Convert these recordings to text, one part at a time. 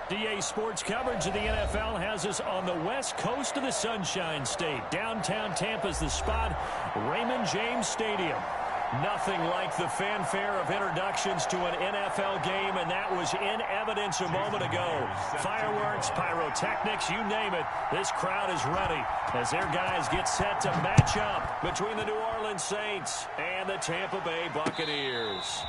DA Sports coverage of the NFL has us on the west coast of the Sunshine State. Downtown Tampa's the spot, Raymond James Stadium. Nothing like the fanfare of introductions to an NFL game, and that was in evidence a moment ago. Fireworks, pyrotechnics, you name it. This crowd is ready as their guys get set to match up between the New Orleans Saints and the Tampa Bay Buccaneers.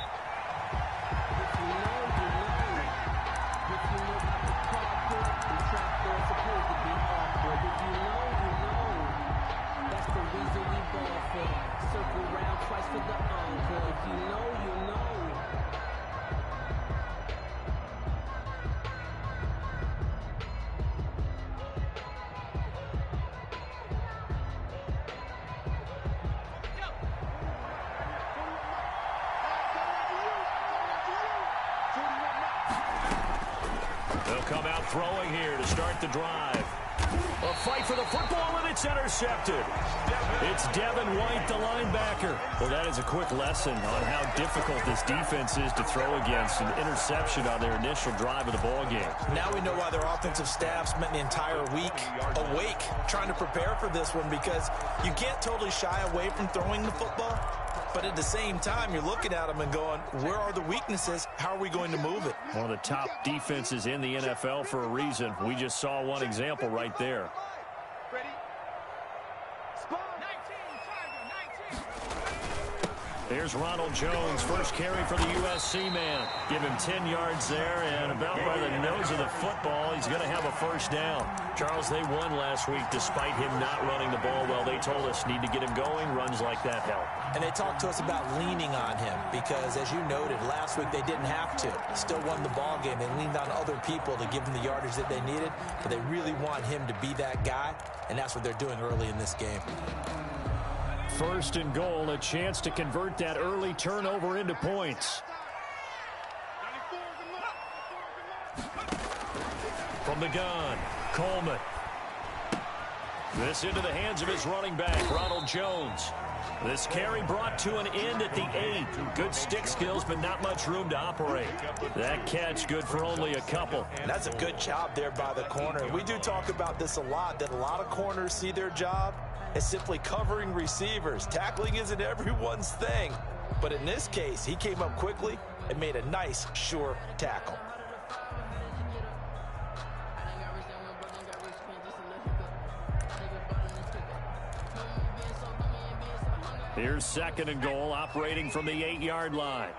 They'll come out throwing here to start the drive. A fight for the football, and it's intercepted. It's Devin White, the linebacker. Well, that is a quick lesson on how difficult this defense is to throw against. An interception on their initial drive of the ball game. Now we know why their offensive staff spent the entire week awake trying to prepare for this one, because you can't totally shy away from throwing the football. But at the same time, you're looking at them and going, where are the weaknesses? How are we going to move it? One of the top defenses in the NFL for a reason. We just saw one example right there. Here's Ronald Jones, first carry for the USC man. Give him 10 yards there, and about by the nose of the football, he's going to have a first down. Charles, they won last week despite him not running the ball well. They told us need to get him going. Runs like that help. And they talked to us about leaning on him because, as you noted, last week they didn't have to. Still won the ball game. They leaned on other people to give them the yardage that they needed, but they really want him to be that guy, and that's what they're doing early in this game. First and goal, a chance to convert that early turnover into points. From the gun, Coleman. This into the hands of his running back, Ronald Jones. This carry brought to an end at the 8. Good stick skills, but not much room to operate. That catch good for only a couple. And that's a good job there by the corner. We do talk about this a lot, that a lot of corners see their job as simply covering receivers. Tackling isn't everyone's thing. But in this case, he came up quickly and made a nice, sure tackle. Here's second and goal, operating from the 8-yard line.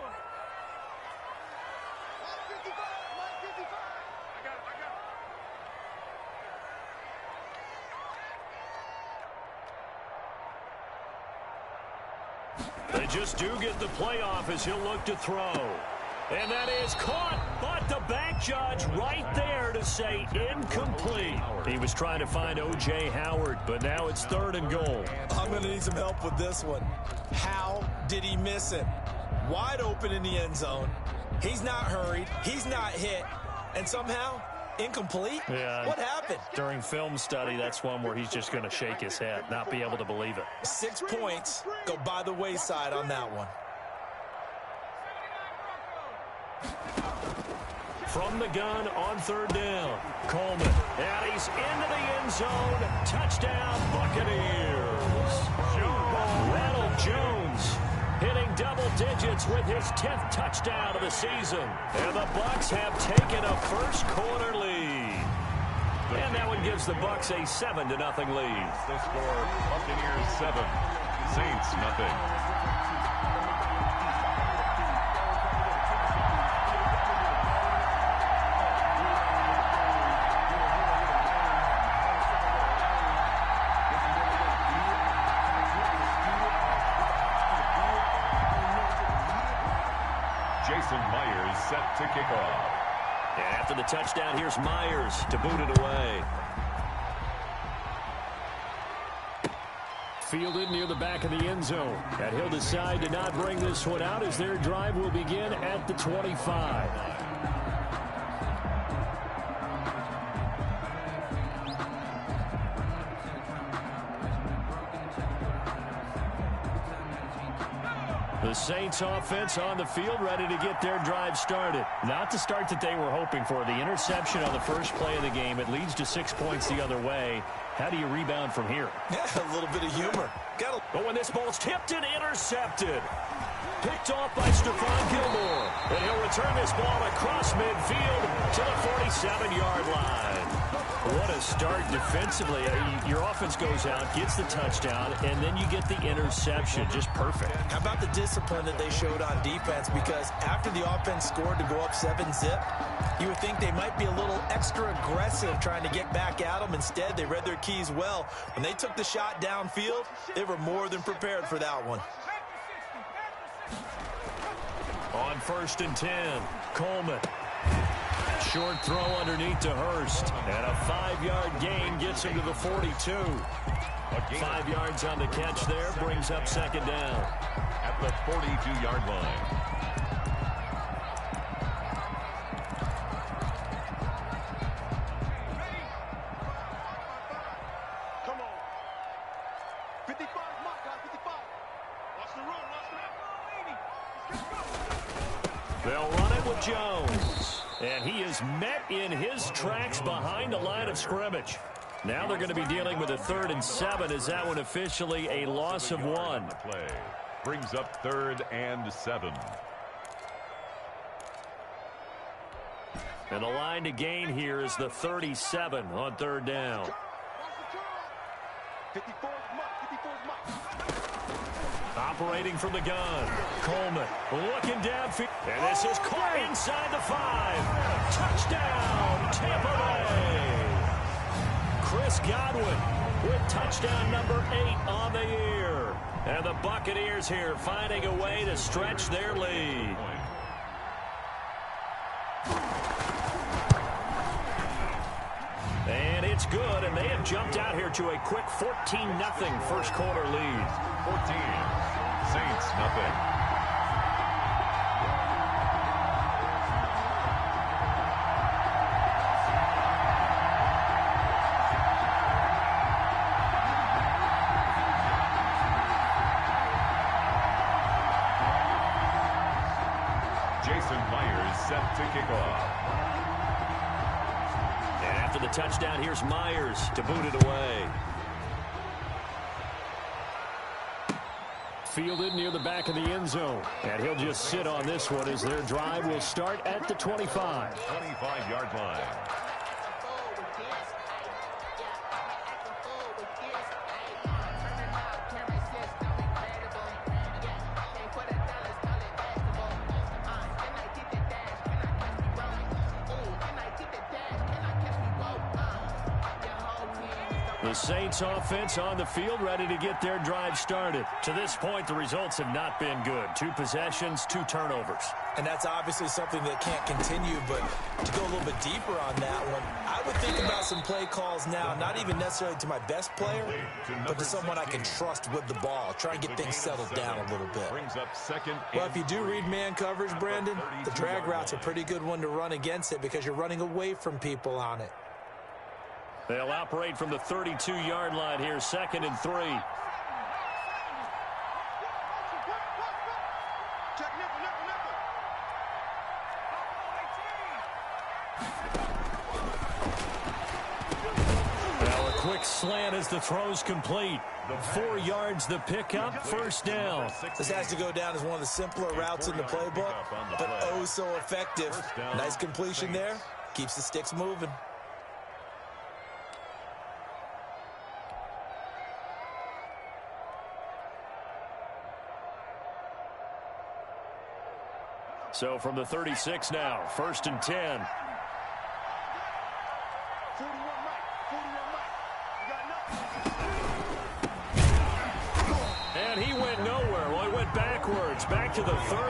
They just do get the playoff as he'll look to throw. And that is caught, but the back judge right there to say incomplete. He was trying to find O.J. Howard, but now it's third and goal. I'm going to need some help with this one. How did he miss him? Wide open in the end zone. He's not hurried. He's not hit. And somehow, incomplete? Yeah. What happened? During film study, that's one where he's just going to shake his head, not be able to believe it. 6 points go by the wayside on that one. From the gun on third down, Coleman. And he's into the end zone. Touchdown, Buccaneers. Ronald Jones hitting double digits with his 10th touchdown of the season. And the Bucs have taken a first quarter lead. And that one gives the Bucs a 7-0 lead. The score, Buccaneers 7, Saints nothing. Jason Myers set to kick off. And after the touchdown, here's Myers to boot it away. Fielded near the back of the end zone. And he'll decide to not bring this one out as their drive will begin at the 25. The Saints offense on the field, ready to get their drive started. Not the start that they were hoping for. The interception on the first play of the game. It leads to 6 points the other way. How do you rebound from here? Yeah, a little bit of humor. But when this ball's tipped and intercepted. Picked off by Stephon Gilmore. And he'll return this ball across midfield to the 47-yard line. What a start defensively. Your offense goes out, gets the touchdown, and then you get the interception. Just perfect. How about the discipline that they showed on defense? Because after the offense scored to go up 7-zip, you would think they might be a little extra aggressive trying to get back at them. Instead, they read their keys well. When they took the shot downfield, they were more than prepared for that one. On 1st and 10, Coleman. Short throw underneath to Hurst. And a 5-yard gain gets him to the 42. 5 yards on the catch there, brings up 2nd down. At the 42-yard line. Come on. 55, mark, guys, 55. Watch the run, watch the run. They'll run it with Jones. And he is met in his tracks behind the line of scrimmage. Now they're going to be dealing with a 3rd and 7. Is that one officially a loss of 1? Play brings up 3rd and 7. And the line to gain here is the 37 on 3rd down. 54, mark, 54's mark. Operating from the gun. Coleman looking downfield. And this is caught inside the 5. Touchdown, Tampa Bay. Chris Godwin with touchdown number 8 on the year. And the Buccaneers here finding a way to stretch their lead. And it's good, and they have jumped out here to a quick 14-0 first quarter lead. 14. Saints, nothing. Jason Myers set to kick off. And after the touchdown, here's Myers to boot it away. Fielded near the back of the end zone. And he'll just sit on this one as their drive will start at the 25. 25-yard line. The Saints offense on the field ready to get their drive started. To this point, the results have not been good. 2 possessions, 2 turnovers. And that's obviously something that can't continue, but to go a little bit deeper on that one, I would think about some play calls now, not even necessarily to my best player, but to someone I can trust with the ball. Try and get things settled down a little bit. Brings up 2nd. Well, if you do read man coverage, Brandon, the drag route's a pretty good one to run against it because you're running away from people on it. They'll operate from the 32-yard line here, 2nd and 3. Well, a quick slant as the throw's complete. 4 yards the pickup, 1st down. This has to go down as one of the simpler routes in the playbook, but oh so effective. Nice completion there. Keeps the sticks moving. So from the 36 now, 1st and 10. 41 Mike. 41 Mike. You got nothing. And he went nowhere. Well, he went backwards, back to the 33.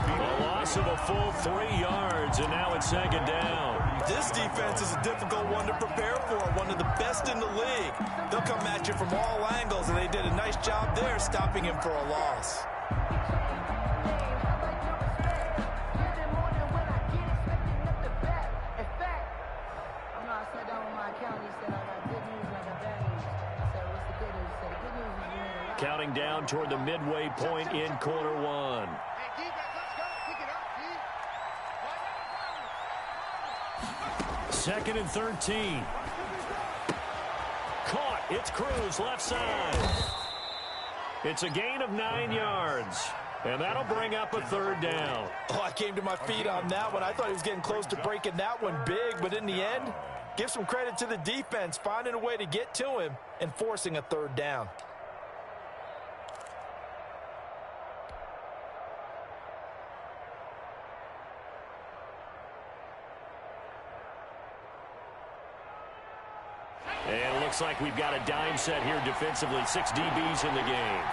A loss of a full 3 yards, and now it's 2nd down. This defense is a difficult one to prepare for, one of the best in the league. They'll come at you from all angles, and they did a nice job there stopping him for a loss. Counting down toward the midway point in quarter one. Hey, defense, let's go. Pick it up, D. Second and 13. Caught. It's Cruz, left side. It's a gain of 9 yards. And that'll bring up a third down. Oh, I came to my feet on that one. I thought he was getting close to breaking that one big, but in the end, give some credit to the defense, finding a way to get to him and forcing a third down. And it looks like we've got a dime set here defensively. 6 DBs in the game.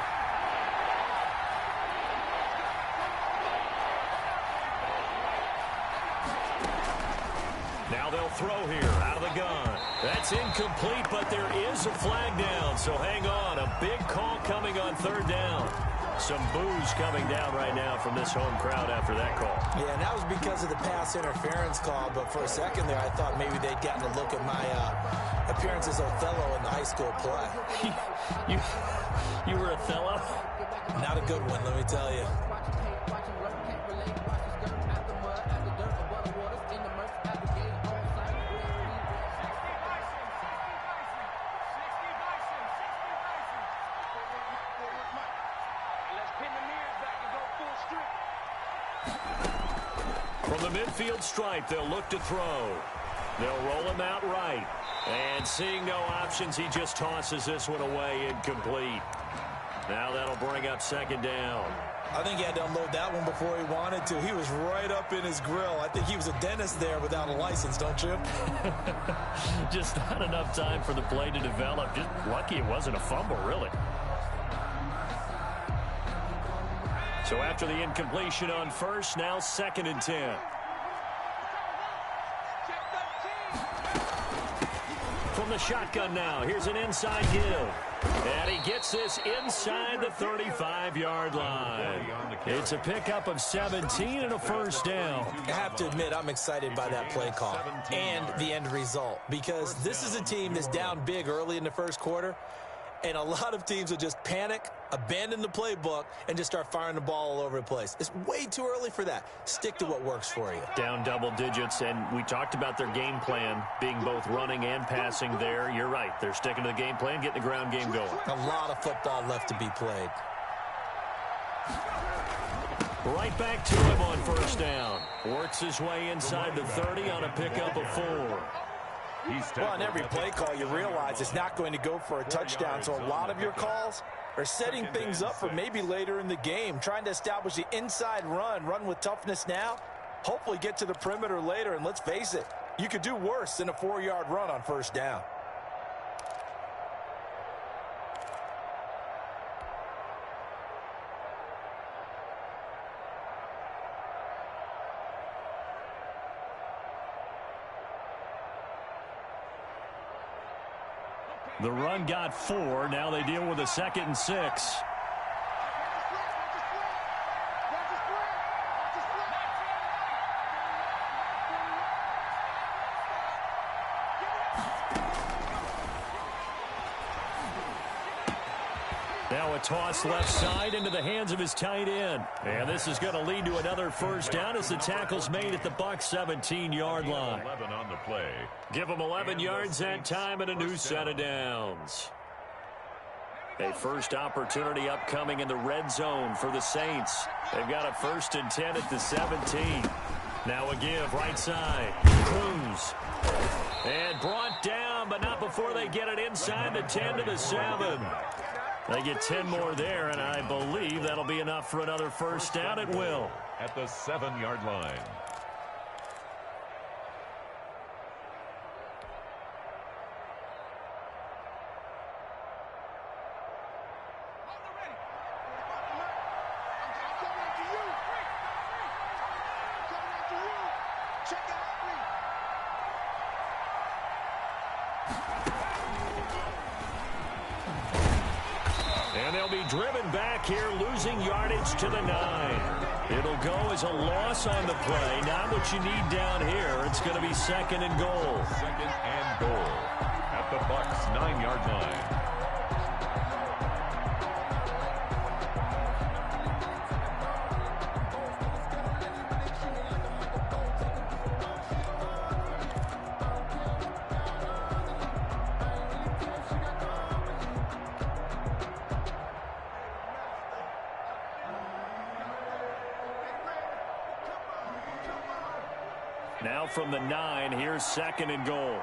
Now they'll throw here out of the gun. That's incomplete, but there is a flag down, so hang on. A big call coming on third down. Some boos coming down right now from this home crowd after that call. Yeah, and that was because of the pass interference call, but for a second there, I thought maybe they'd gotten a look at my appearance as Othello in the high school play. You were Othello? Not a good one, let me tell you. From the midfield stripe, they'll look to throw. They'll roll him out right. And seeing no options, he just tosses this one away incomplete. Now that'll bring up second down. I think he had to unload that one before he wanted to. He was right up in his grill. I think he was a dentist there without a license, don't you? Just not enough time for the play to develop. Just lucky it wasn't a fumble, really. So after the incompletion on first, now second and 10. From the shotgun now, here's an inside give. And he gets this inside the 35-yard line. It's a pickup of 17 and a first down. I have to admit, I'm excited by that play call and the end result, because this is a team that's down big early in the first quarter, and a lot of teams will just panic, abandon the playbook, and just start firing the ball all over the place. It's way too early for that. Stick to what works for you. Down double digits, and we talked about their game plan being both running and passing there. You're right. They're sticking to the game plan, getting the ground game going. A lot of football left to be played. Right back to him on first down. Works his way inside the 30 on a pickup of 4. Well, on every play call, you realize it's not going to go for a touchdown, so a lot of your calls are setting things up for maybe later in the game, trying to establish the inside run with toughness now, hopefully get to the perimeter later, and let's face it, you could do worse than a 4-yard run on first down. The run got 4. Now they deal with a 2nd and 6. Now a toss left side into the hands of his tight end. And this is going to lead to another first down as the tackle's made at the Bucs 17-yard line. 11 on the play. Give them 11 yards that time and a new set of downs. A first opportunity upcoming in the red zone for the Saints. They've got a 1st and 10 at the 17. Now a give right side. Cruz. And brought down, but not before they get it inside the 10 to the 7. They get 10 more there, and I believe that'll be enough for another first down. It will. At the 7-yard line. And they'll be driven back here, losing yardage to the 9. It'll go as a loss on the play. Not what you need down here. It's going to be 2nd and goal. 2nd and goal at the Bucs 9-yard line. Now from the 9, here's 2nd and goal.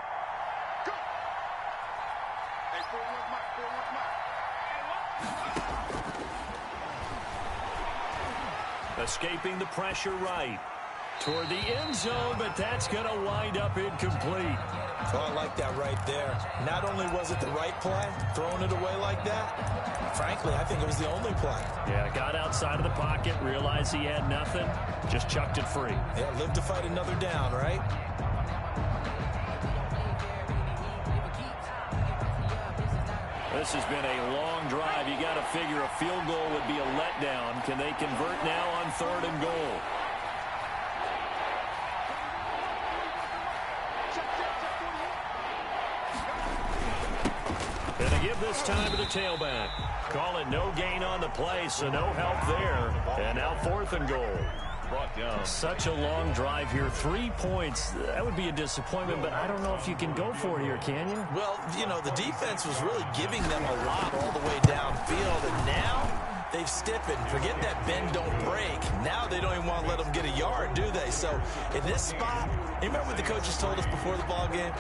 Escaping the pressure right. Toward the end zone, but that's going to wind up incomplete. Oh, I like that right there. Not only was it the right play, throwing it away like that, frankly, I think it was the only play. Yeah, got outside of the pocket, realized he had nothing, just chucked it free. Yeah, live to fight another down, right? This has been a long drive. You got to figure a field goal would be a letdown. Can they convert now on 3rd and goal? And they give this time to the tailback. Call it no gain on the play, so no help there. And now 4th and goal. Brought down. Such a long drive here. 3 points. That would be a disappointment, but I don't know if you can go for it here, can you? Well, you know, the defense was really giving them a lot all the way downfield, and now they've stiffened. Forget that bend, don't break. Now they don't even want to let them get a yard, do they? So in this spot, you remember what the coaches told us before the ball game?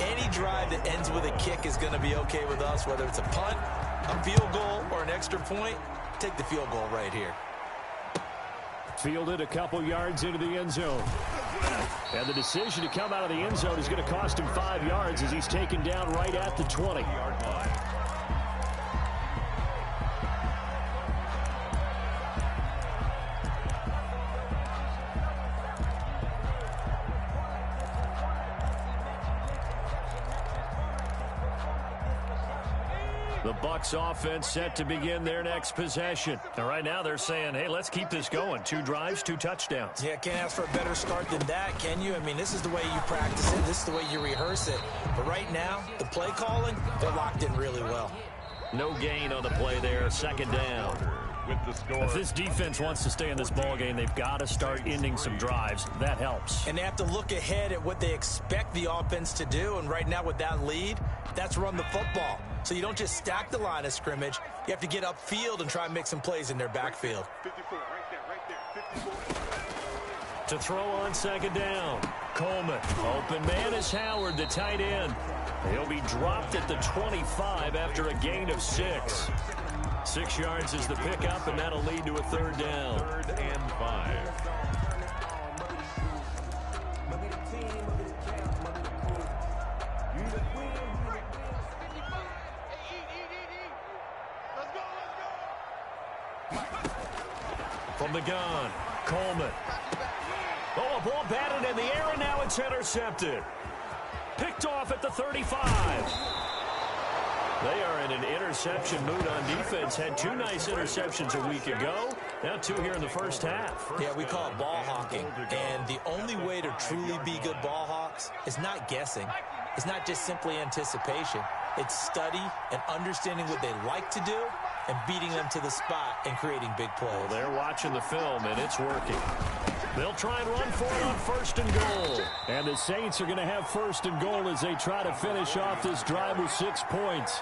Any drive that ends with a kick is going to be okay with us, whether it's a punt, a field goal, or an extra point. Take the field goal right here. Fielded a couple yards into the end zone. And the decision to come out of the end zone is going to cost him 5 yards as he's taken down right at the 20-yard line. The Bucs offense set to begin their next possession. And right now they're saying, hey, let's keep this going. 2 drives, 2 touchdowns. Yeah, can't ask for a better start than that, can you? I mean, this is the way you practice it. This is the way you rehearse it. But right now, the play calling, they're locked in really well. No gain on the play there. 2nd down. With the score. If this defense wants to stay in this ball game, they've got to start ending some drives. That helps. And they have to look ahead at what they expect the offense to do. And right now with that lead, that's run the football. So you don't just stack the line of scrimmage. You have to get upfield and try and make some plays in their backfield. 54, right there, 54. To throw on 2nd down. Coleman. Open man is Howard, the tight end. He'll be dropped at the 25 after a gain of 6. 6 yards is the pickup, and that'll lead to a 3rd down. 3rd and 5. From the gun, Coleman. Oh, a ball batted in the air, and now it's intercepted. Picked off at the 35. They are in an interception mood on defense. Had 2 nice interceptions a week ago. Now 2 here in the first half. Yeah, we call it ball hawking. And the only way to truly be good ball hawks is not guessing. It's not just simply anticipation. It's study and understanding what they like to do and beating them to the spot and creating big plays. Well, they're watching the film, and it's working. They'll try and run for it on 1st and goal. And the Saints are going to have 1st and goal as they try to finish off this drive with 6 points.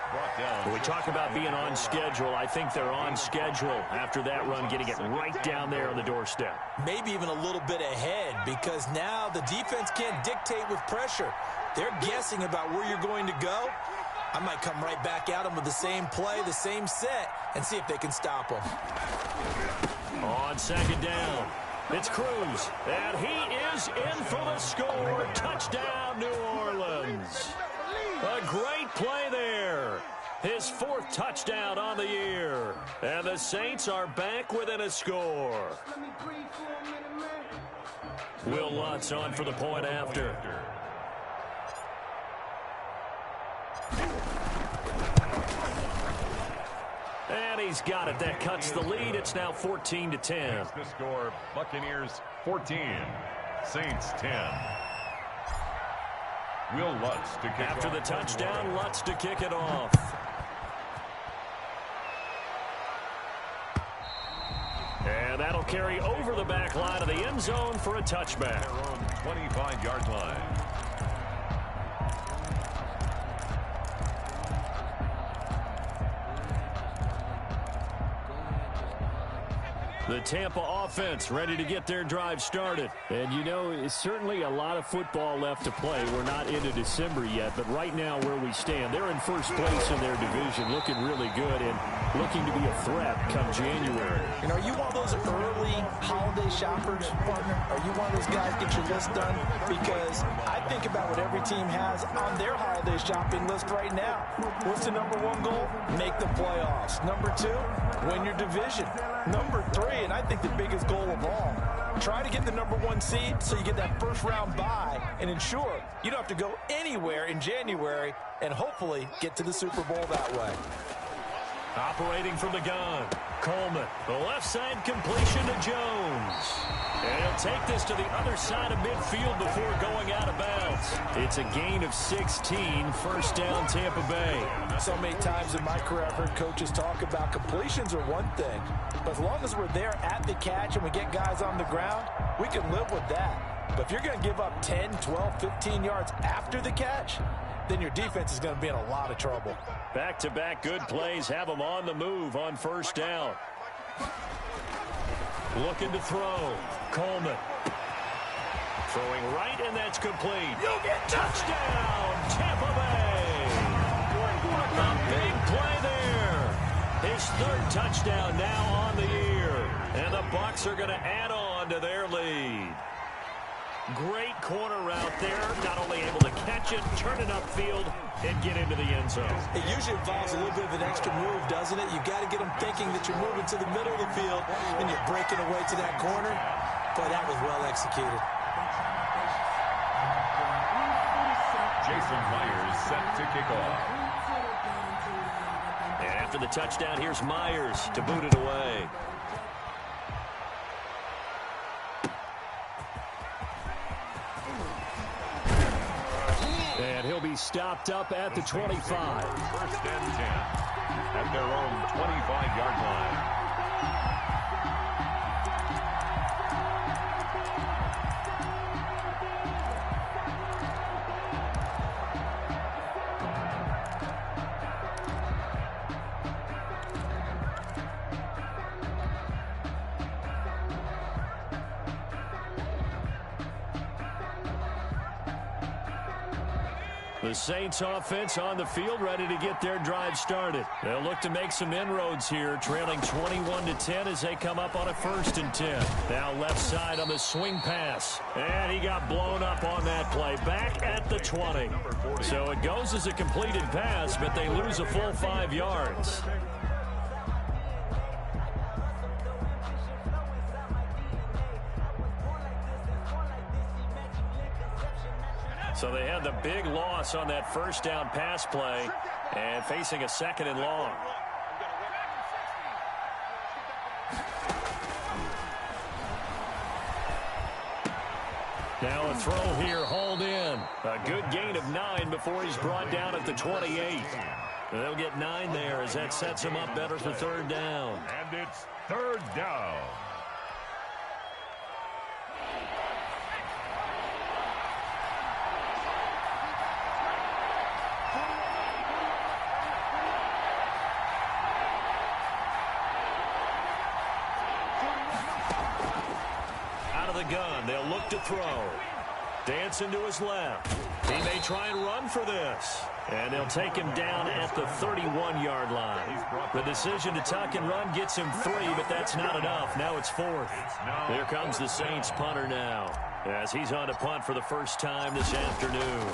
When we talk about being on schedule, I think they're on schedule after that run, getting it right down there on the doorstep. Maybe even a little bit ahead, because now the defense can't dictate with pressure. They're guessing about where you're going to go. I might come right back at them with the same play, the same set, and see if they can stop them. On 2nd down, it's Cruz, and he is in for the score. Touchdown, New Orleans. A great play there. His 4th touchdown on the year. And the Saints are back within a score. Will Lutz on for the point after. And he's got it. That cuts the lead. It's now 14-10. The score, Buccaneers 14, Saints 10. Will Lutz to kick After off the touchdown, Lutz to kick it off. And that'll carry over the back line of the end zone for a touchback. Their own 25-yard line. The Tampa offense ready to get their drive started. And, you know, it's certainly a lot of football left to play. We're not into December yet, but right now where we stand, they're in first place in their division, looking really good and looking to be a threat come January. You know, are you one of those early holiday shoppers, partner? Are you one of those guys get your list done? Because I think about what every team has on their holiday shopping list right now. What's the number one goal? Make the playoffs. Number two, win your division. Number three, and I think the biggest goal of all, try to get the number one seed so you get that first round bye and ensure you don't have to go anywhere in January and hopefully get to the Super Bowl that way. Operating from the gun, Coleman. The left side completion to Jones. And he'll take this to the other side of midfield before going out of bounds. It's a gain of 16, first down Tampa Bay. So many times in my career I've heard coaches talk about completions are one thing, but as long as we're there at the catch and we get guys on the ground, we can live with that. But if you're going to give up 10, 12, 15 yards after the catch, then your defense is going to be in a lot of trouble. Back-to-back good plays have them on the move on first down. Looking to throw. Coleman. Throwing right, and that's complete. Touchdown, Tampa Bay. A big play there. His third touchdown now on the year. And the Bucs are going to add on to their lead. Great corner route there. Not only able to catch it, turn it upfield, and get into the end zone. It usually involves a little bit of an extra move, doesn't it? You've got to get them thinking that you're moving to the middle of the field and you're breaking away to that corner. Boy, that was well executed. Jason Myers set to kick off. And after the touchdown, here's Myers to boot it away. And he'll be stopped up at the 25. First and 10 at their own 25-yard line. The Saints offense on the field ready to get their drive started. They'll look to make some inroads here, trailing 21-10 as they come up on a 1st and 10. Now left side on the swing pass. And he got blown up on that play. Back at the 20. So it goes as a completed pass, but they lose a full 5 yards. So they had the big loss on that first down pass play and facing a 2nd and long. Now a throw here, hauled in. A good gain of 9 before he's brought down at the 28. They'll get 9 there as that sets him up better for 3rd down. And it's 3rd down. Gun. They'll look to throw. Dancing to his left. He may try and run for this. And they'll take him down at the 31-yard line. The decision to tuck and run gets him 3, but that's not enough. Now it's 4th. Here comes the Saints punter now, as he's on to punt for the first time this afternoon.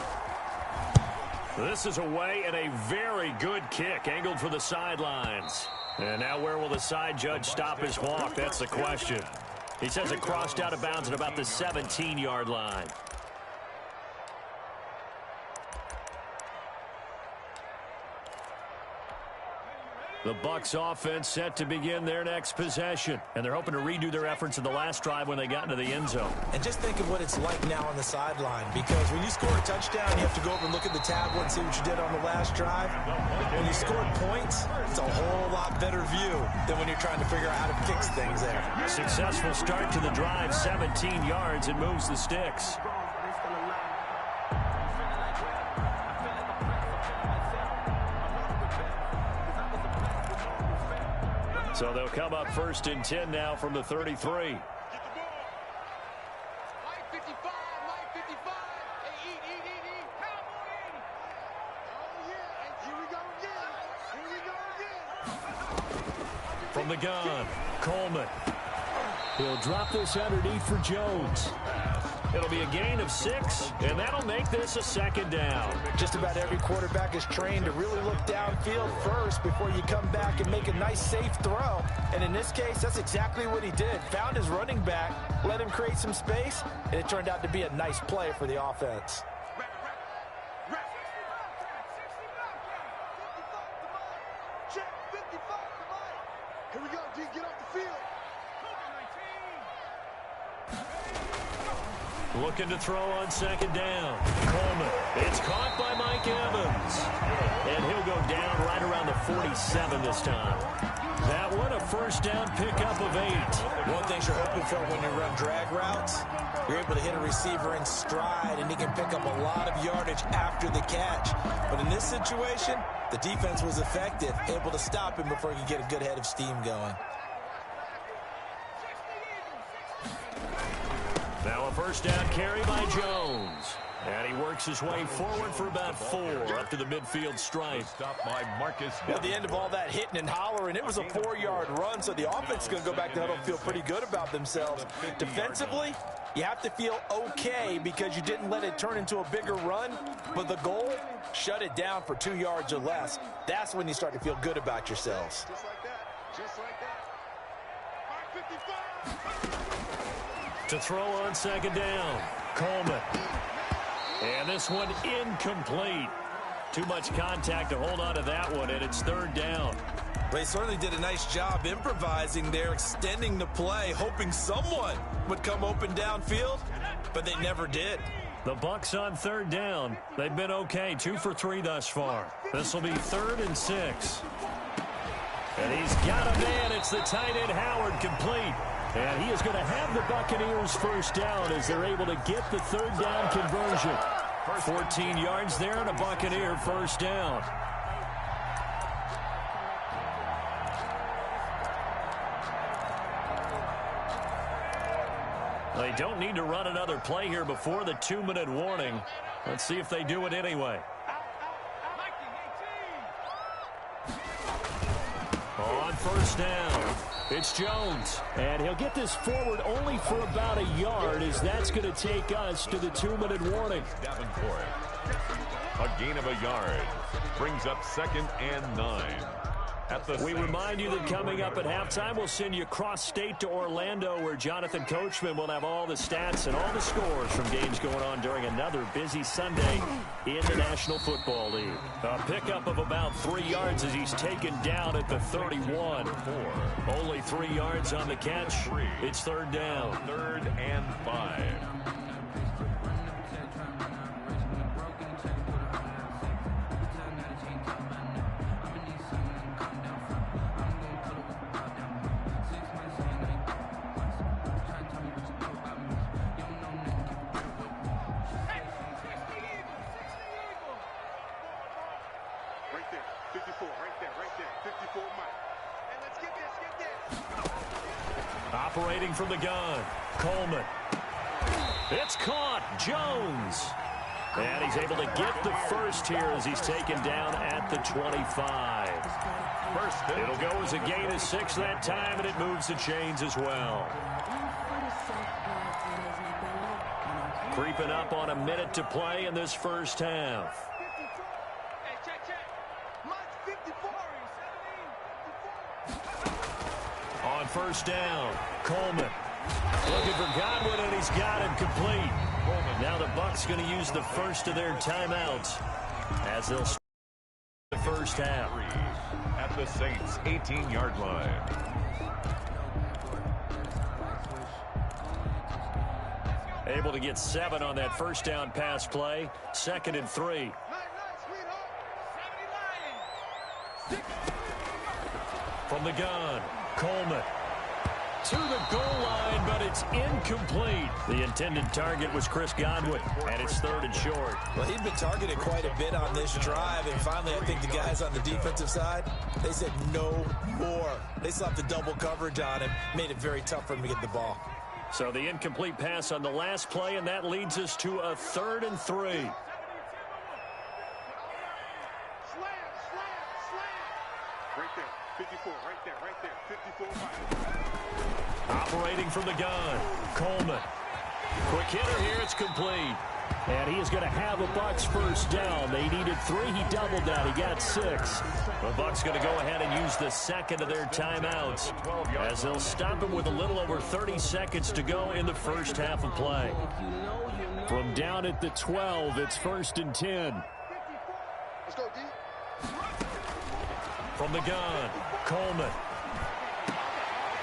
This is away and a very good kick, angled for the sidelines. And now where will the side judge stop his walk? That's the question. He says it crossed out of bounds at about the 17-yard line. The Bucs offense set to begin their next possession. And they're hoping to redo their efforts in the last drive when they got into the end zone. And just think of what it's like now on the sideline. Because when you score a touchdown, you have to go over and look at the tablet and see what you did on the last drive. When you scored points, it's a whole lot better view than when you're trying to figure out how to fix things there. Successful start to the drive, 17 yards, and moves the sticks. So they'll come up 1st and 10 now from the 33. From the gun, Coleman. He'll drop this underneath for Jones. It'll be a gain of 6, and that'll make this a 2nd down. Just about every quarterback is trained to really look downfield first before you come back and make a nice, safe throw. And in this case, that's exactly what he did. Found his running back, let him create some space, and it turned out to be a nice play for the offense. Here we go, D. Get off the field. Looking to throw on 2nd down. Coleman. It's caught by Mike Evans. And he'll go down right around the 47 this time. That one, a 1st down pickup of 8. One thing you're hoping for when you run drag routes, you're able to hit a receiver in stride, and he can pick up a lot of yardage after the catch. But in this situation, the defense was effective, able to stop him before he could get a good head of steam going. Now a 1st down carry by Jones. And he works his way forward for about 4 up to the midfield stripe. Stopped by Marcus. At the end of all that hitting and hollering, it was a 4-yard run, so the offense is going to go back to huddle and feel pretty good about themselves. Defensively, you have to feel okay because you didn't let it turn into a bigger run, but the goal, shut it down for 2 yards or less. That's when you start to feel good about yourselves. Just like that. Just like that. 55. To throw on 2nd down, Coleman. And this one incomplete. Too much contact to hold on to that one, and it's 3rd down. They certainly did a nice job improvising there, extending the play, hoping someone would come open downfield, but they never did. The Bucks on 3rd down. They've been okay, 2 for 3 thus far. This will be 3rd and 6. And he's got a man. It's the tight end Howard, complete. And he is going to have the Buccaneers 1st down as they're able to get the 3rd down conversion. 14 yards there and a Buccaneer 1st down. They don't need to run another play here before the 2-minute warning. Let's see if they do it anyway. On 1st down, it's Jones. And he'll get this forward only for about a yard, as that's going to take us to the 2-minute warning. Davenport. A gain of a yard. Brings up 2nd and 9. We remind you that coming up at halftime, we'll send you cross-state to Orlando, where Jonathan Coachman will have all the stats and all the scores from games going on during another busy Sunday in the National Football League. A pickup of about 3 yards as he's taken down at the 31. Only 3 yards on the catch. It's 3rd down. 3rd and 5. Operating from the gun, Coleman. It's caught, Jones. And he's able to get the 1st here as he's taken down at the 25. It'll go as a gain of 6 that time, and it moves the chains as well. Creeping up on a minute to play in this 1st half. On 1st down, Coleman. Looking for Godwin, and he's got him complete. Now the Bucks going to use the first of their timeouts as they'll start the 1st half. At the Saints' 18-yard line. Able to get 7 on that 1st down pass play. 2nd and 3. From the gun, Coleman. to the goal line, but it's incomplete. The intended target was Chris Godwin, and it's 3rd and short. Well, he'd been targeted quite a bit on this drive, and finally I think the guys on the defensive side, they said no more. They slapped the double coverage on him, made it very tough for him to get the ball. So the incomplete pass on the last play, and that leads us to a 3rd and 3. Slam, slam, slam. Right there, 54, right there, 54. Operating from the gun, Coleman. Quick hitter here, it's complete. And he is going to have a Bucs first down. They needed 3. He doubled that. He got 6. The Bucs going to go ahead and use the second of their timeouts as they'll stop him with a little over 30 seconds to go in the first half of play. From down at the 12, it's 1st and 10. Let's go, D. From the gun, Coleman.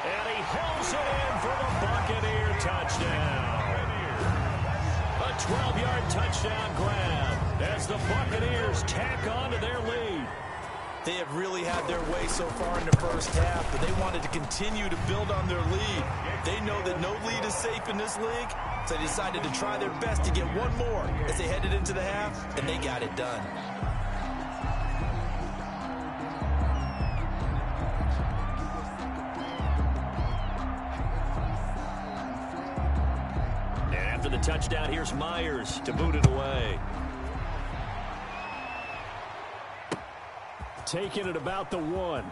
And he hauls it in for the Buccaneer touchdown. A 12-yard touchdown grab as the Buccaneers tack on to their lead. They have really had their way so far in the first half, but they wanted to continue to build on their lead. They know that no lead is safe in this league, so they decided to try their best to get one more as they headed into the half, and they got it done. After the touchdown, here's Myers to boot it away. Taking it about the 1.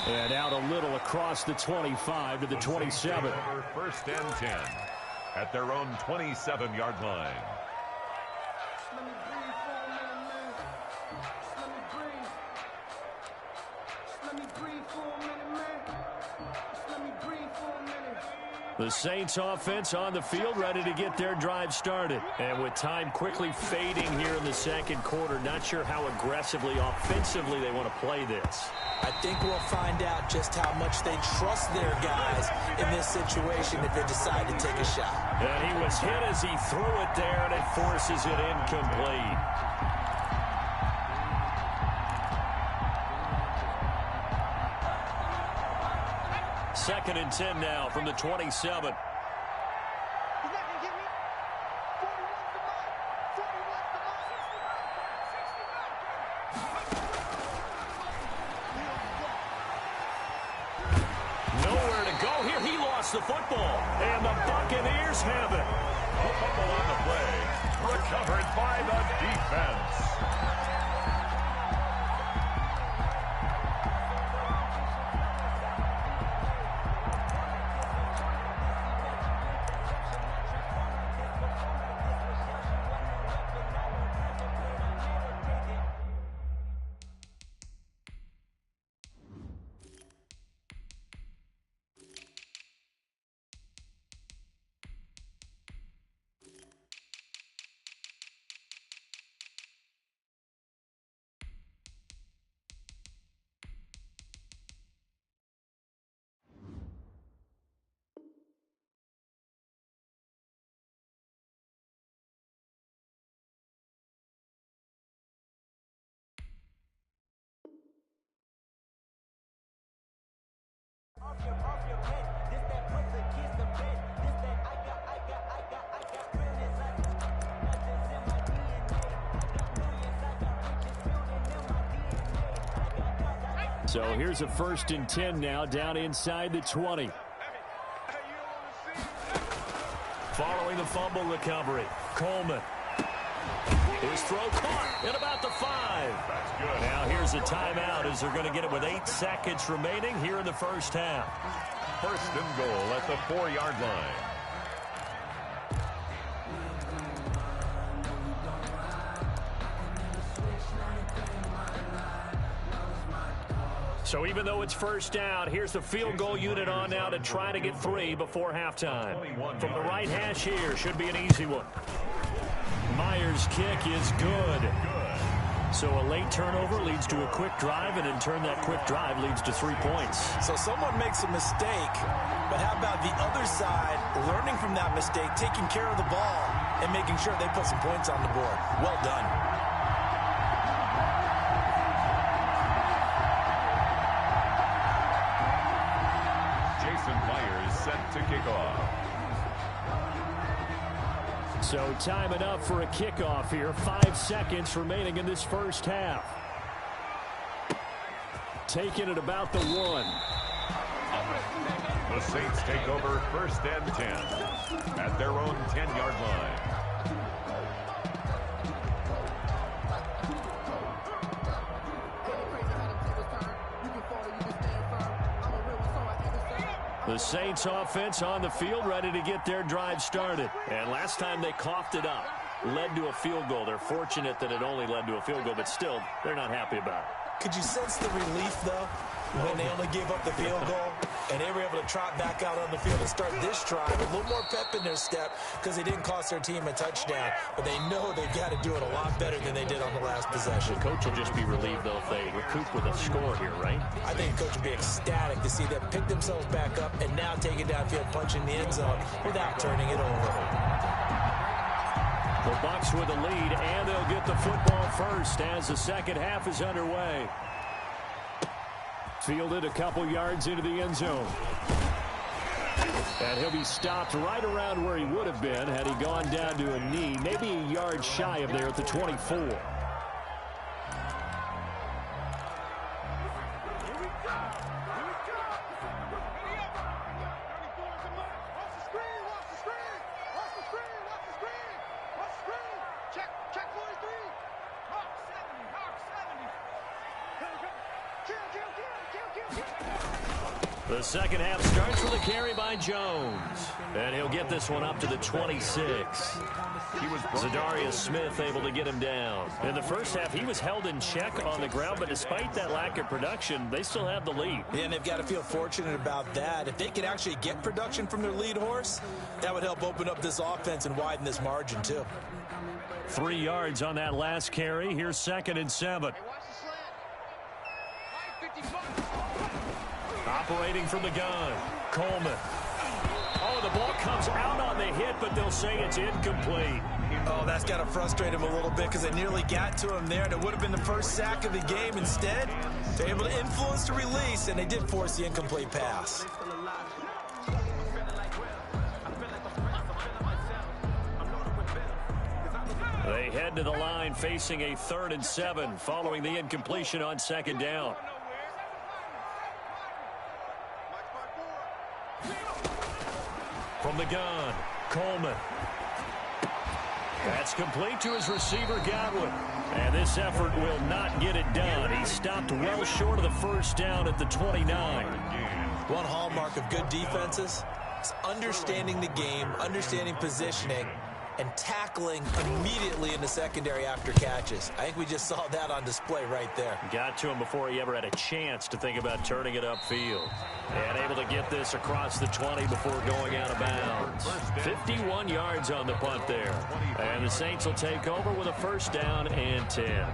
And out a little across the 25 to the 27. 1st and 10 at their own 27-yard line. The Saints offense on the field, ready to get their drive started. And with time quickly fading here in the second quarter, not sure how aggressively, offensively they want to play this. I think we'll find out just how much they trust their guys in this situation if they decide to take a shot. And he was hit as he threw it there, and it forces it incomplete. Second and 10 now from the 27. He's not going to get me. 41 to mine. 41 to mine. Nowhere to go here. He lost the football, and the Buccaneers have it. A fumble on the play, recovered by the defense. So here's a 1st and 10 now, down inside the 20. Following the fumble recovery, Coleman. His throw caught at about the 5. That's good. Now here's a timeout as they're going to get it with 8 seconds remaining here in the first half. 1st and goal at the 4-yard line. So even though it's first down, here's the field goal unit on now to try to get 3 before halftime. From the right hash here, should be an easy one. Myers' kick is good. So a late turnover leads to a quick drive, and in turn that quick drive leads to 3 points. So someone makes a mistake, but how about the other side learning from that mistake, taking care of the ball, and making sure they put some points on the board? Well done. So time enough for a kickoff here. 5 seconds remaining in this first half. Taking it about the 1. The Saints take over 1st and 10 at their own 10-yard line. The Saints offense on the field, ready to get their drive started. And last time they coughed it up, led to a field goal. They're fortunate that it only led to a field goal, but still, they're not happy about it. Could you sense the relief, though, when they only gave up the field goal and they were able to trot back out on the field and start this drive a little more pep in their step because they didn't cost their team a touchdown, but they know they've got to do it a lot better than they did on the last possession. The coach will just be relieved, though, if they recoup with a score here, right? I think the coach will be ecstatic to see them pick themselves back up and now take it downfield, punching the end zone without turning it over. The Bucs with the lead, and they'll get the football first as the second half is underway. Fielded a couple yards into the end zone. And he'll be stopped right around where he would have been had he gone down to a knee, maybe a yard shy of there at the 24. The second half starts with a carry by Jones. And he'll get this one up to the 26. Zadarius Smith able to get him down. In the first half, he was held in check on the ground, but despite that lack of production, they still have the lead. Yeah, and they've got to feel fortunate about that. If they could actually get production from their lead horse, that would help open up this offense and widen this margin, too. 3 yards on that last carry. Here's 2nd and 7. Operating from the gun, Coleman. Oh, the ball comes out on the hit, but they'll say it's incomplete. Oh, that's got to frustrate him a little bit because they nearly got to him there, and it would have been the first sack of the game. Instead, they're able to influence the release, and they did force the incomplete pass. They head to the line facing a 3rd and 7 following the incompletion on 2nd down. From the gun, Coleman. That's complete to his receiver, Godwin. And this effort will not get it done. He stopped well short of the first down at the 29. One hallmark of good defenses is understanding the game, understanding positioning, and tackling immediately in the secondary after catches. I think we just saw that on display right there. Got to him before he ever had a chance to think about turning it upfield. And able to get this across the 20 before going out of bounds. 51 yards on the punt there. And the Saints will take over with a 1st down and 10.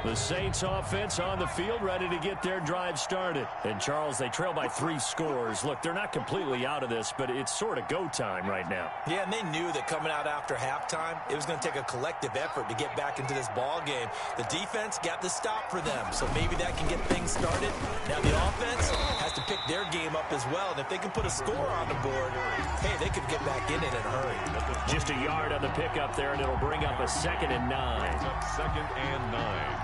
The Saints offense on the field ready to get their drive started. And, Charles, they trail by 3 scores. Look, they're not completely out of this, but it's sort of go time right now. Yeah, and they knew that coming out after halftime, it was going to take a collective effort to get back into this ball game. The defense got the stop for them, so maybe that can get things started. Now the offense has to pick their game up as well, and if they can put a score on the board, hey, they could get back in it in a hurry. Just a yard on the pickup there, and it'll bring up a 2nd and 9. 2nd and 9.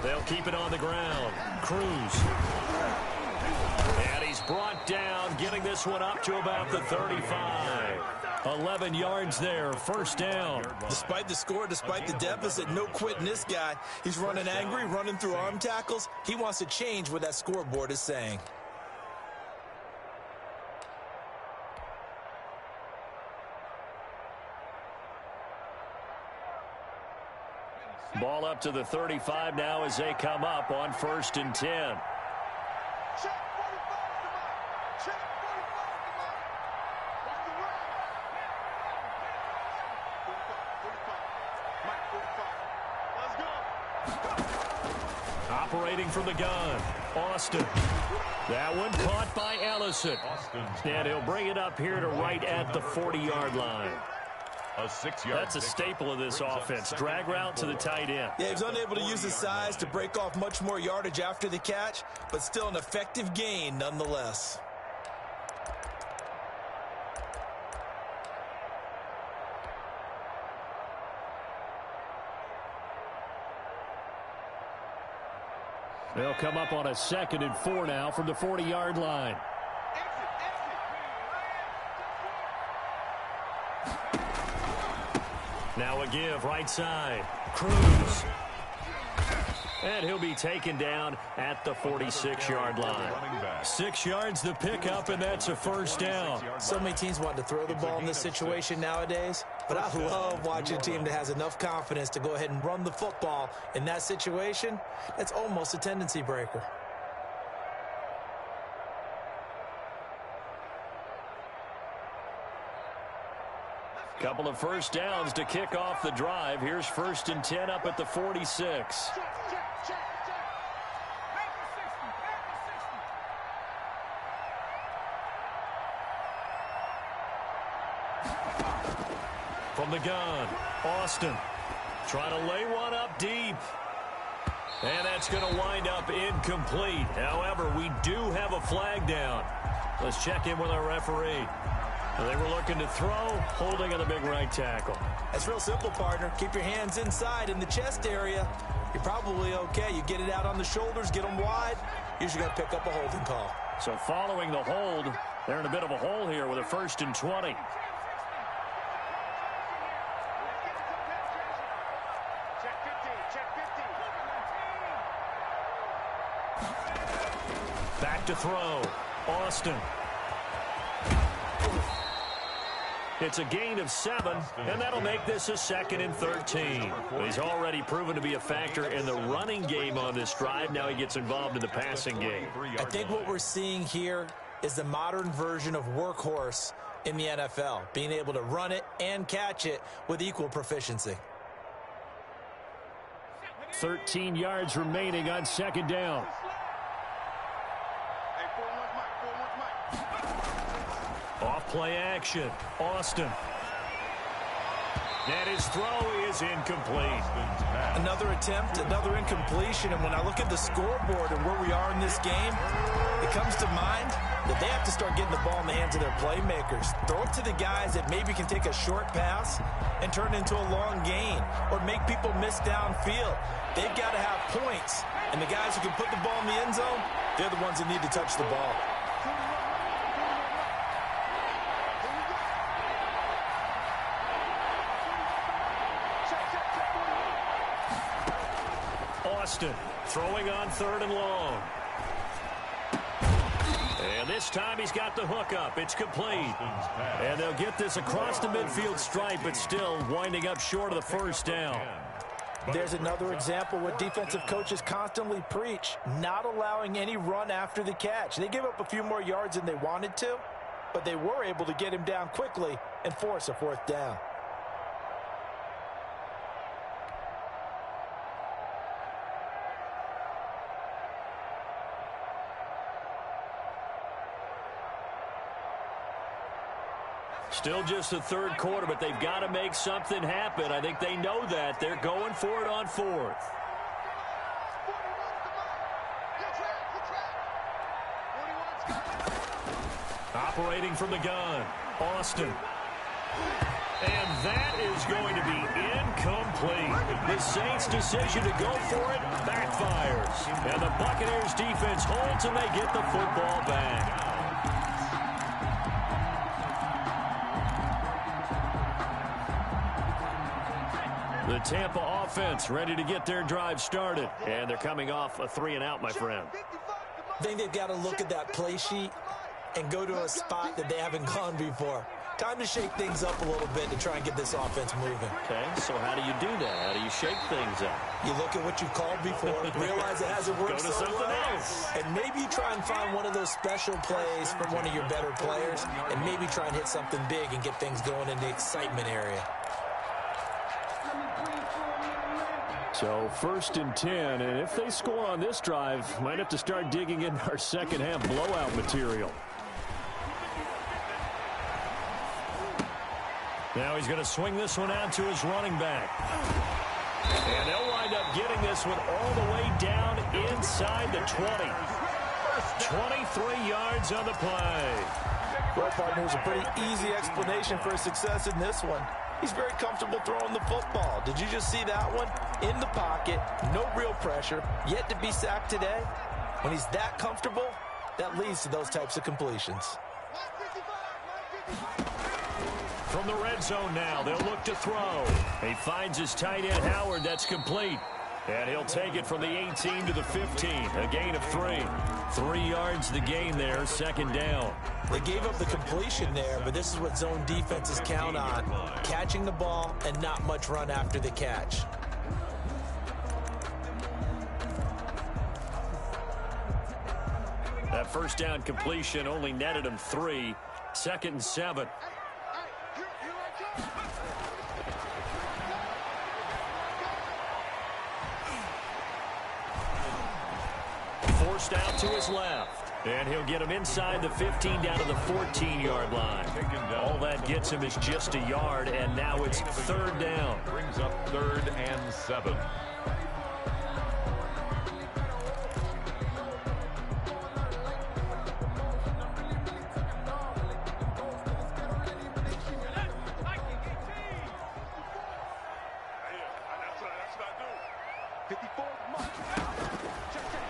They'll keep it on the ground. Cruz. And he's brought down, getting this one up to about the 35. 11 yards there, 1st down. Despite the score, despite the deficit, no quitting this guy. He's running angry, running through arm tackles. He wants to change what that scoreboard is saying. Ball up to the 35 now as they come up on 1st and 10. Operating from the gun, Austin. That one caught by Ellison. And he'll bring it up here to right at the 40-yard line. A 6-yard. That's a staple of this offense. Drag route to the tight end. Yeah, he was unable to use his size to break off much more yardage after the catch, but still an effective gain nonetheless. They'll come up on a 2nd and 4 now from the 40-yard line. Now a give, right side. Cruz. And he'll be taken down at the 46-yard line. 6 yards the pickup, and that's a first down. So many teams want to throw the ball in this situation nowadays, but I love watching a team that has enough confidence to go ahead and run the football in that situation. That's almost a tendency breaker. Couple of first downs to kick off the drive. Here's 1st and 10 up at the 46. From the gun, Austin trying to lay one up deep. And that's going to wind up incomplete. However, we do have a flag down. Let's check in with our referee. They were looking to throw, holding on the big right tackle. That's real simple, partner. Keep your hands inside in the chest area. You're probably okay. You get it out on the shoulders, get them wide. Usually going to pick up a holding call. So following the hold, they're in a bit of a hole here with a 1st and 20. Back to throw. Austin. It's a gain of 7, and that'll make this a 2nd and 13. He's already proven to be a factor in the running game on this drive. Now he gets involved in the passing game. I think what we're seeing here is the modern version of workhorse in the NFL, being able to run it and catch it with equal proficiency. 13 yards remaining on 2nd down. Off play action. Austin. And his throw is incomplete. Another attempt, another incompletion, and when I look at the scoreboard and where we are in this game, it comes to mind that they have to start getting the ball in the hands of their playmakers. Throw it to the guys that maybe can take a short pass and turn it into a long gain or make people miss downfield. They've got to have points, and the guys who can put the ball in the end zone, they're the ones that need to touch the ball. Austin throwing on 3rd and long. And this time he's got the hook up. It's complete. And they'll get this across the midfield stripe, but still winding up short of the first down. There's another example what defensive coaches constantly preach, not allowing any run after the catch. They gave up a few more yards than they wanted to, but they were able to get him down quickly and force a 4th down. Still just the 3rd quarter, but they've got to make something happen. I think they know that. They're going for it on 4th. Operating from the gun, Austin. And that is going to be incomplete. The Saints' decision to go for it backfires. And the Buccaneers defense holds and they get the football back. The Tampa offense ready to get their drive started. And they're coming off a 3-and-out, my friend. I think they've got to look at that play sheet and go to a spot that they haven't gone before. Time to shake things up a little bit to try and get this offense moving. Okay, so how do you do that? How do you shake things up? You look at what you've called before, realize it hasn't worked Go to so something well, else. and maybe you try and find one of those special plays from one of your better players, and maybe try and hit something big and get things going in the excitement area. So 1st and 10, and if they score on this drive, might have to start digging into our second half blowout material. Now he's going to swing this one out to his running back. And they'll wind up getting this one all the way down inside the 20. 23 yards on the play. Well, partners, a pretty easy explanation for his success in this one. He's very comfortable throwing the football. Did you just see that one? In the pocket, no real pressure, yet to be sacked today. When he's that comfortable, that leads to those types of completions. From the red zone now, they'll look to throw. He finds his tight end, Howard. That's complete. And he'll take it from the 18 to the 15. A gain of 3. 3 yards the gain there, second down. They gave up the completion there, but this is what zone defenses count on. Catching the ball and not much run after the catch. That first down completion only netted him 3. 2nd and 7. Forced out to his left. And he'll get him inside the 15 down to the 14-yard line. All that gets him is just a yard, and now it's 3rd down. Brings up 3rd and 7.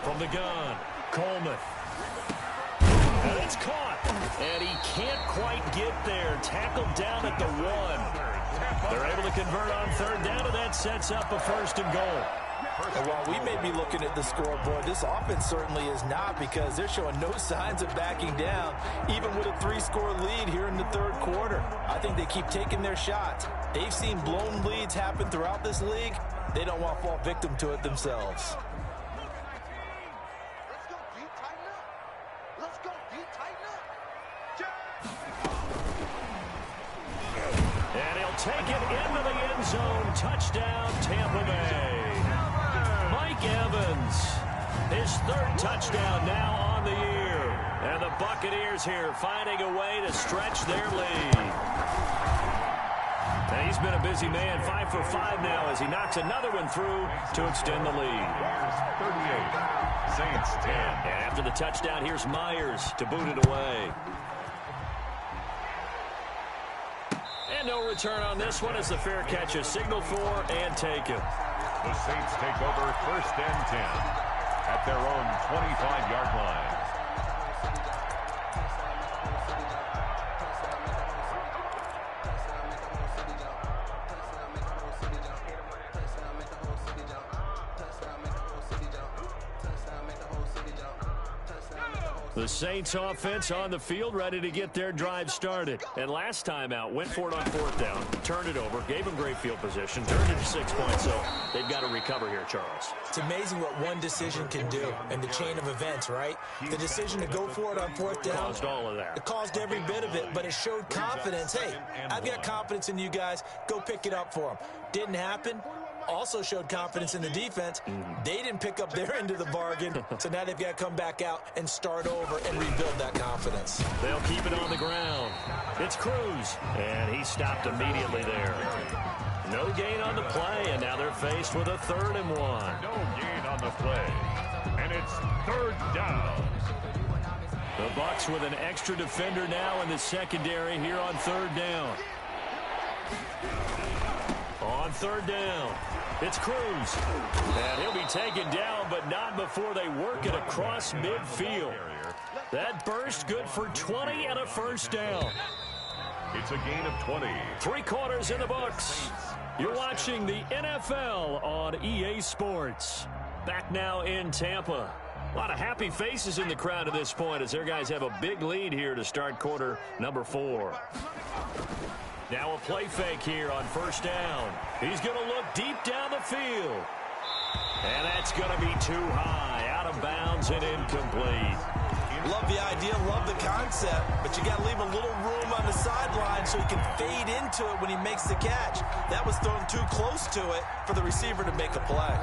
From the gun, Coleman. And it's caught. And he can't quite get there. Tackled down at the 1. They're able to convert on 3rd down, and that sets up a 1st and goal. And while we may be looking at the scoreboard, this offense certainly is not, because they're showing no signs of backing down, even with a 3-score lead here in the 3rd quarter. I think they keep taking their shots. They've seen blown leads happen throughout this league. They don't want to fall victim to it themselves. And he'll take it into the end zone. Touchdown, Tampa Bay. Mike Evans, his 3rd touchdown now on the year. And the Buccaneers here finding a way to stretch their lead. And he's been a busy man, 5 for 5 now as he knocks another one through to extend the lead. 38, Saints 10. And after the touchdown, here's Myers to boot it away. And no return on this one as the fair catch is signaled for and taken. The Saints take over 1st and 10 at their own 25-yard line. The Saints offense on the field, ready to get their drive started. And last time out, went for it on 4th down, turned it over, gave them great field position, turned it to 6 points. So they've got to recover here, Charles. It's amazing what one decision can do in the chain of events, right? The decision to go for it on 4th down. Caused all of that. It caused every bit of it, but it showed confidence. Hey, I've got confidence in you guys. Go pick it up for them. Didn't happen. Also showed confidence in the defense. They didn't pick up their end of the bargain, so now they've got to come back out and start over and rebuild that confidence. They'll keep it on the ground. It's Cruz, and he stopped immediately there. No gain on the play, and now they're faced with a 3rd and 1. No gain on the play, and it's 3rd down. The Bucs with an extra defender now in the secondary here on 3rd down. On 3rd down, it's Cruz. And he'll be taken down, but not before they work it across midfield. That burst good for 20 and a 1st down. It's a gain of 20. 3 quarters in the books. You're watching the NFL on EA Sports. Back now in Tampa. A lot of happy faces in the crowd at this point as their guys have a big lead here to start quarter number 4. Now a play fake here on 1st down. He's going to look deep down the field. And that's going to be too high, out of bounds and incomplete. Love the idea, love the concept, but you got to leave a little room on the sideline so he can fade into it when he makes the catch. That was thrown too close to it for the receiver to make a play.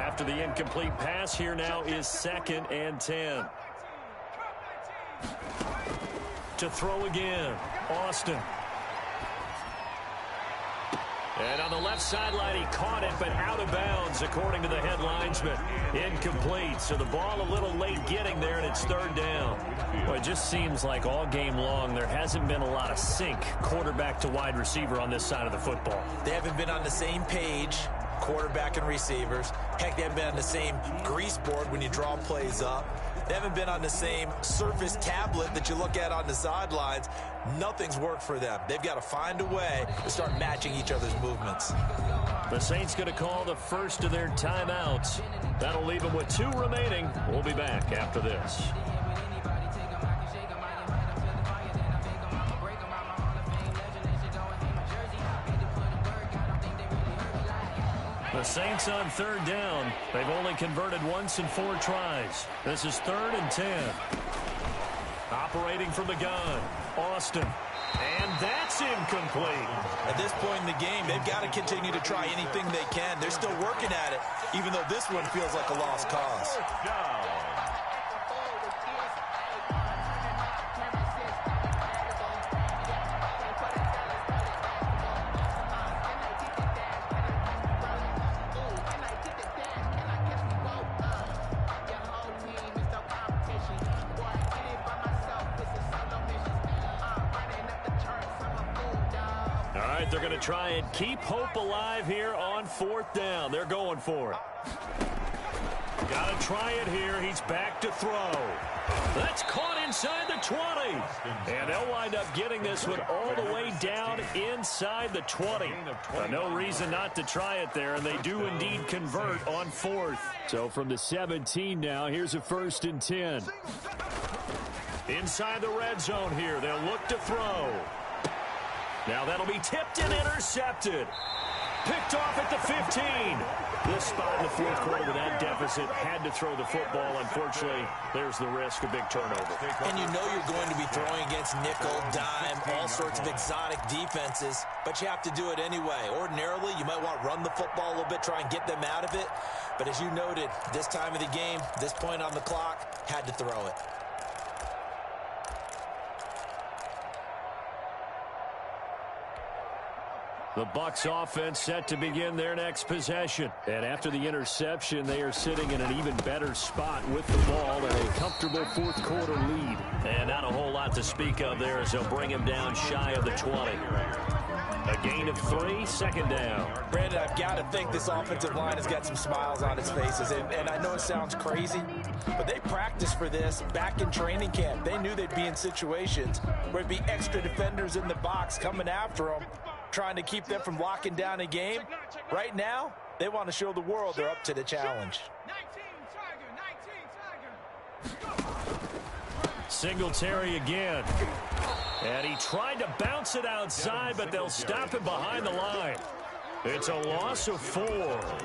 After the incomplete pass, here now is 2nd and 10. to throw again. Austin. And on the left sideline, he caught it, but out of bounds, according to the head linesman. Incomplete, so the ball a little late getting there, and it's third down. Well, it just seems like all game long there hasn't been a lot of sync quarterback to wide receiver on this side of the football. They haven't been on the same page, quarterback and receivers. Heck, they haven't been on the same grease board when you draw plays up. They haven't been on the same Surface tablet that you look at on the sidelines. Nothing's worked for them. They've got to find a way to start matching each other's movements. The Saints going to call the first of their timeouts. That'll leave them with 2 remaining. We'll be back after this. The Saints on third down. They've only converted once in 4 tries. This is 3rd and 10. Operating from the gun, Austin. And that's incomplete. At this point in the game, they've got to continue to try anything they can. They're still working at it, even though this one feels like a lost cause. They're going to try and keep hope alive here on 4th down. They're going for it. Got to try it here. He's back to throw. That's caught inside the 20. And they'll wind up getting this one all the way down inside the 20. No reason not to try it there, and they do indeed convert on 4th. So from the 17 now, here's a 1st and 10. Inside the red zone here. They'll look to throw. Now that'll be tipped and intercepted. Picked off at the 15. This spot in the 4th quarter with that deficit, had to throw the football. Unfortunately, there's the risk of big turnover. And you know you're going to be throwing against nickel, dime, all sorts of exotic defenses, but you have to do it anyway. Ordinarily, you might want to run the football a little bit, try and get them out of it. But as you noted, this time of the game, this point on the clock, had to throw it. The Bucs offense set to begin their next possession. And after the interception, they are sitting in an even better spot with the ball and a comfortable 4th quarter lead. And not a whole lot to speak of there as they'll bring him down shy of the 20. A gain of 3, 2nd down. Brandon, I've got to think this offensive line has got some smiles on its faces. And I know it sounds crazy, but they practiced for this back in training camp. They knew they'd be in situations where it'd be extra defenders in the box coming after them, trying to keep them from locking down a game. Right now, they want to show the world they're up to the challenge. Singletary again. And he tried to bounce it outside, but they'll stop him behind the line. It's a loss of 4.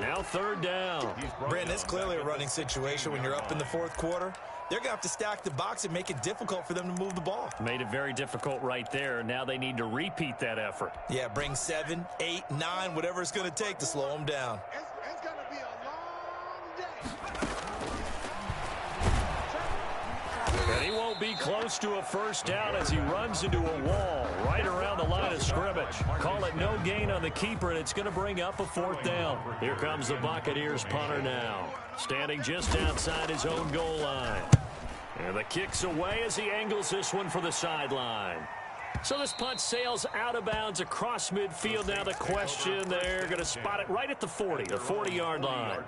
Now 3rd down. Brandon, it's clearly a running situation when you're up in the 4th quarter. They're going to have to stack the box and make it difficult for them to move the ball. Made it very difficult right there. Now they need to repeat that effort. Yeah, bring 7, 8, 9, whatever it's going to take to slow them down. It's going to be a long day. And he won't be close to a 1st down as he runs into a wall right around the line of scrimmage. Call it no gain on the keeper, and it's going to bring up a 4th down. Here comes the Buccaneers punter now, standing just outside his own goal line. And the kick's away as he angles this one for the sideline. So this punt sails out of bounds across midfield. Now the question, they're going to spot it right at the 40, the 40-yard line.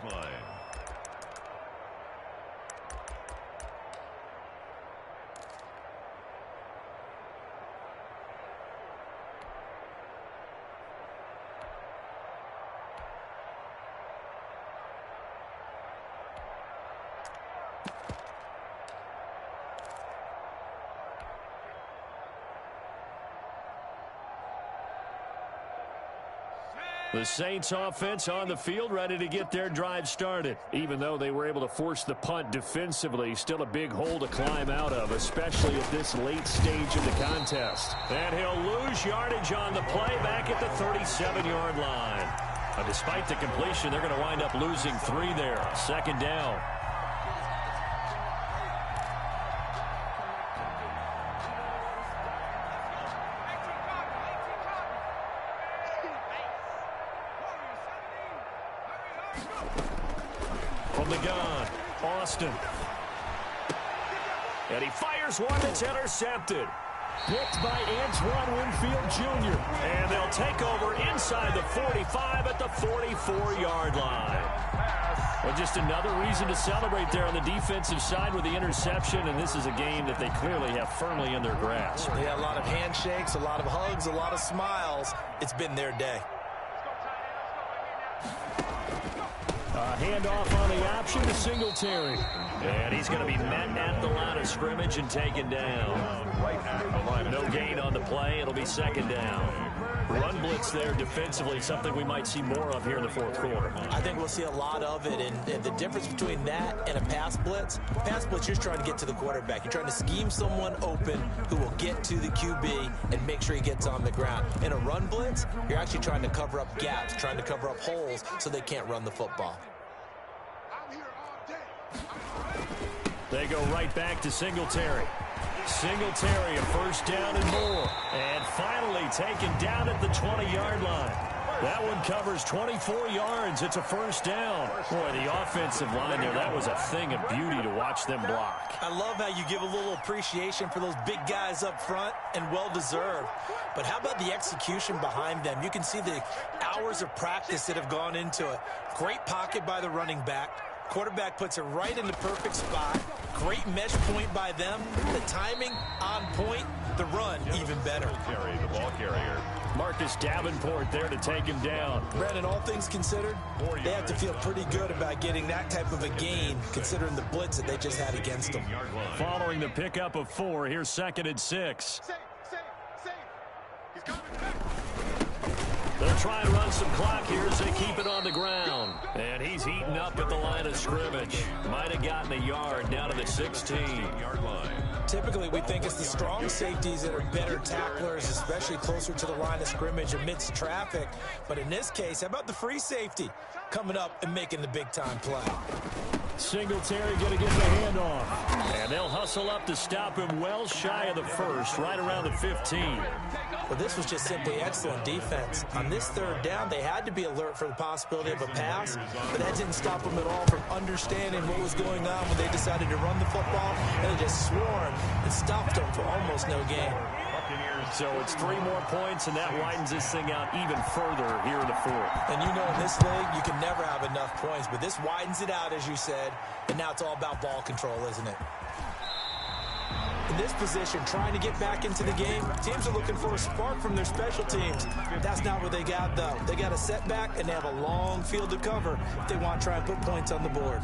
The Saints offense on the field ready to get their drive started. Even though they were able to force the punt defensively, still a big hole to climb out of, especially at this late stage of the contest. And he'll lose yardage on the play back at the 37-yard line. Despite the completion, they're going to wind up losing 3 there. 2nd down. the gun. Austin. And he fires one that's intercepted. Picked by Antoine Winfield Jr. And they'll take over inside the 45 at the 44-yard line. Well, just another reason to celebrate there on the defensive side with the interception, and this is a game that they clearly have firmly in their grasp. Yeah, a lot of handshakes, a lot of hugs, a lot of smiles. It's been their day. Handoff on the option to Singletary. And he's going to be met at the line of scrimmage and taken down. No gain on the play. It'll be second down. Run blitz there defensively, something we might see more of here in the fourth quarter. I think we'll see a lot of it, and the difference between that and a pass blitz, you're just trying to get to the quarterback. You're trying to scheme someone open who will get to the QB and make sure he gets on the ground. In a run blitz, you're actually trying to cover up gaps, trying to cover up holes so they can't run the football. They go right back to Singletary. Singletary, a first down and more. And finally taken down at the 20-yard line. That one covers 24 yards. It's a first down. Boy, the offensive line there, that was a thing of beauty to watch them block. I love how you give a little appreciation for those big guys up front, and well-deserved. But how about the execution behind them? You can see the hours of practice that have gone into it. Great pocket by the running back. Quarterback puts it right in the perfect spot. Great mesh point by them. The timing on point. The run even better. The ball carrier. Marcus Davenport there to take him down. Brandon, all things considered, they have to feel pretty good about getting that type of a gain, considering the blitz that they just had against them. Following the pickup of 4, here's second and 6. They'll try and run some clock here as they keep it on the ground. And he's eaten up at the line of scrimmage. Might have gotten a yard down to the 16-yard line. Typically, we think it's the strong safeties that are better tacklers, especially closer to the line of scrimmage amidst traffic. But in this case, how about the free safety coming up and making the big-time play? Singletary going to get the handoff. And they'll hustle up to stop him well shy of the first, right around the 15. Well, this was just simply excellent defense. On this third down, they had to be alert for the possibility of a pass, but that didn't stop them at all from understanding what was going on when they decided to run the football, and they just swarmed and stopped them for almost no gain. So it's 3 more points, and that widens this thing out even further here in the fourth. And you know, in this league, you can never have enough points, but this widens it out, as you said, and now it's all about ball control, isn't it? In this position, trying to get back into the game, teams are looking for a spark from their special teams. That's not what they got, though. They got a setback, and they have a long field to cover if they want to try and put points on the board.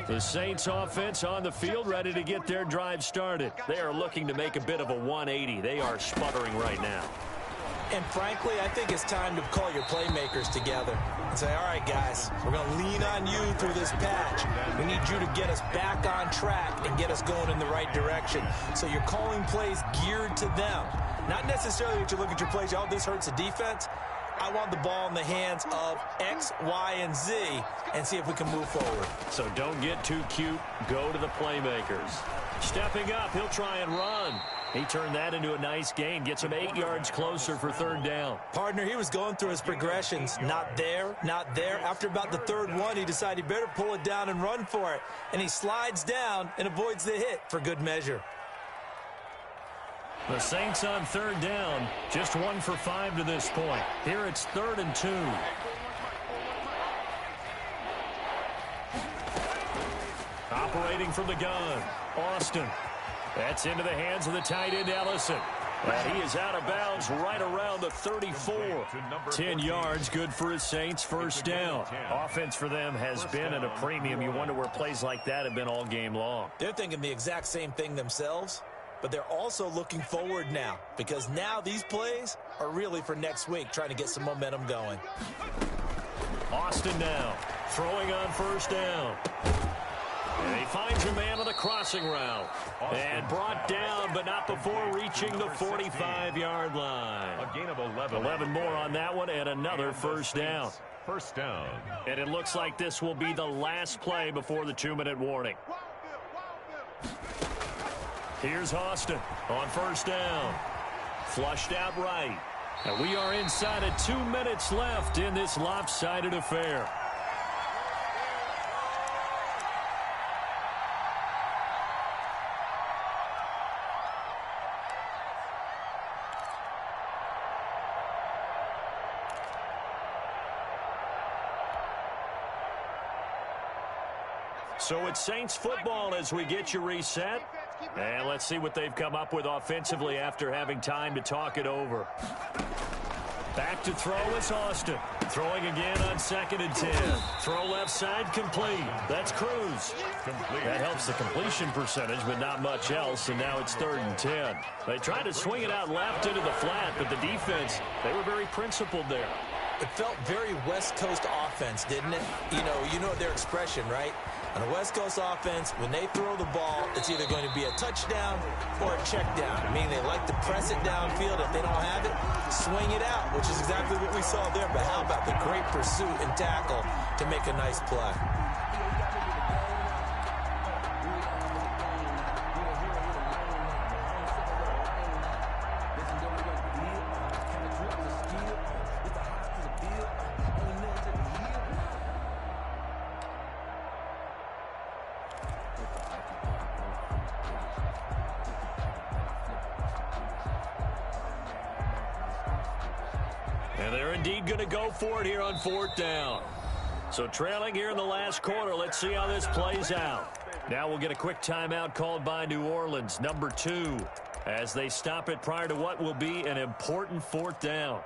The Saints offense on the field, ready to get their drive started. They are looking to make a bit of a 180. They are sputtering right now. And frankly, I think it's time to call your playmakers together and say, all right, guys, we're going to lean on you through this patch. We need you to get us back on track and get us going in the right direction. So you're calling plays geared to them. Not necessarily that you look at your plays, oh, this hurts the defense. I want the ball in the hands of X, Y, and Z and see if we can move forward. So don't get too cute. Go to the playmakers. Stepping up, he'll try and run. He turned that into a nice gain. Gets him 8 yards closer for third down. Partner, he was going through his progressions. Not there, not there. After about the third one, he decided he better pull it down and run for it. And he slides down and avoids the hit for good measure. The Saints on third down, just 1 for 5 to this point. Here it's 3rd and 2. Operating from the gun, Austin. That's into the hands of the tight end, Ellison. And he is out of bounds right around the 34. 10 yards, good for his Saints, first down. Offense for them has been at a premium. You wonder where plays like that have been all game long. They're thinking the exact same thing themselves. But they're also looking forward now, because now these plays are really for next week, trying to get some momentum going. Austin now, throwing on first down. And he finds a man on the crossing route. And brought down, but not before reaching the 45-yard line. A gain of 11. 11 more on that one, and another first down. First down. And it looks like this will be the last play before the 2-minute warning. Here's Austin on first down. Flushed out right. And we are inside of 2 minutes left in this lopsided affair. So it's Saints football as we get you reset. And let's see what they've come up with offensively after having time to talk it over. Back to throw is Austin. Throwing again on 2nd and 10. Throw left side complete. That's Cruz. Complete. That helps the completion percentage, but not much else, and now it's 3rd and 10. They tried to swing it out left into the flat, but the defense, they were very principled there. It felt very West Coast offense, didn't it? You know their expression, right? On a West Coast offense, when they throw the ball, it's either going to be a touchdown or a check down. Meaning they like to press it downfield. If they don't have it, swing it out, which is exactly what we saw there. But how about the great pursuit and tackle to make a nice play? And they're indeed going to go for it here on 4th down. So trailing here in the last quarter. Let's see how this plays out. Now we'll get a quick timeout called by New Orleans, number 2, as they stop it prior to what will be an important 4th down.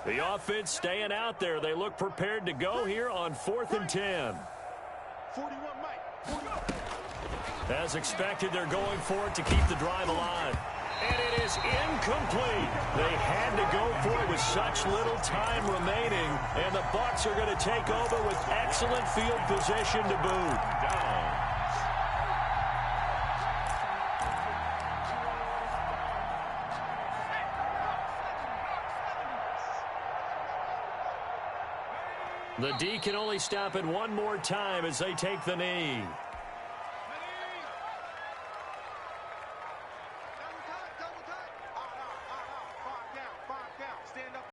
The offense staying out there. They look prepared to go here on 4th and 10. 41, Mike. As expected, they're going for it to keep the drive alive. And it is incomplete. They had to go for it with such little time remaining. And the Bucs are going to take over with excellent field position to boot. Down. The D can only stop it one more time as they take the knee.